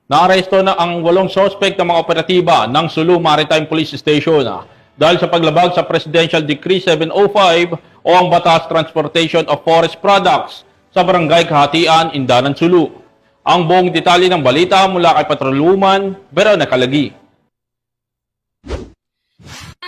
Naaresto na ang 8 sospek ng mga operatiba ng Sulu Maritime Police Station dahil sa paglabag sa Presidential Decree 705 o ang Batas Transportation of Forest Products sa Barangay Kahatian, Indanan, Sulu. Ang buong detalye ng balita mula kay Patrolwoman Veronica Calagi.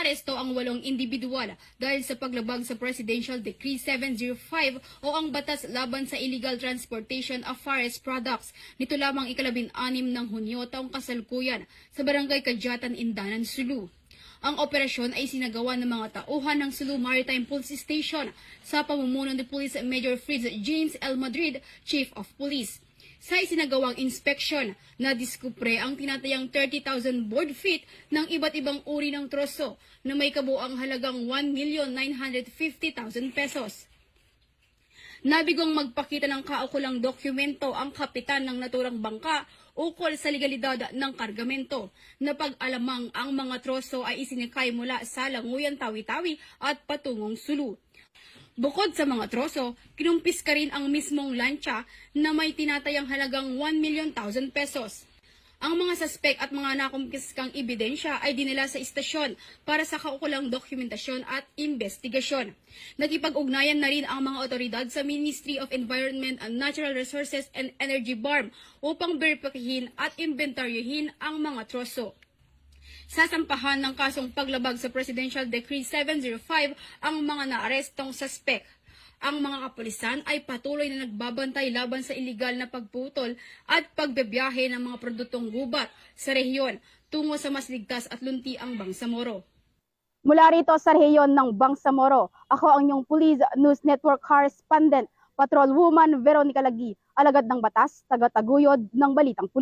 Aresto ang 8 individual dahil sa paglabag sa Presidential Decree 705 o ang Batas Laban sa Illegal Transportation of Forest Products nito lamang ika-16 ng Hunyo taong kasalukuyan sa Barangay Kadyatan, Indanan, Sulu. Ang operasyon ay sinagawa ng mga tauhan ng Sulu Maritime Police Station sa pamumuno ni Police Major Fritz James L. Madrid, Chief of Police. Sa isinagawang inspeksyon, nadiskubre ang tinatayang 30,000 board feet ng iba't ibang uri ng troso na may kabuang halagang 1,950,000 pesos. Nabigong magpakita ng kaukulang dokumento ang kapitan ng naturang bangka ukol sa legalidad ng kargamento na pag-alamang ang mga troso ay isinikay mula sa Languyan, Tawi-Tawi at patungong Sulu. Bukod sa mga troso, kinumpis ka rin ang mismong lancha na may tinatayang halagang 1,000,000 pesos. Ang mga suspek at mga nakumpiskang ebidensya ay dinala sa istasyon para sa kaukulang dokumentasyon at investigasyon. Nakipag-ugnayan na rin ang mga otoridad sa Ministry of Environment and Natural Resources and Energy BARM upang beripikahin at inventaryohin ang mga troso. Sasampahan ng kasong paglabag sa Presidential Decree 705 ang mga naarestong suspek. Ang mga kapulisan ay patuloy na nagbabantay laban sa iligal na pagputol at pagbebiyahe ng mga produktong gubat sa rehiyon tungo sa mas ligtas at luntiang Bangsamoro. Mula rito sa rehiyon ng Bangsamoro, ako ang inyong Police News Network Correspondent, Patrolwoman Veronica Calagi, alagad ng batas, taga-taguyod ng Balitang Pulis.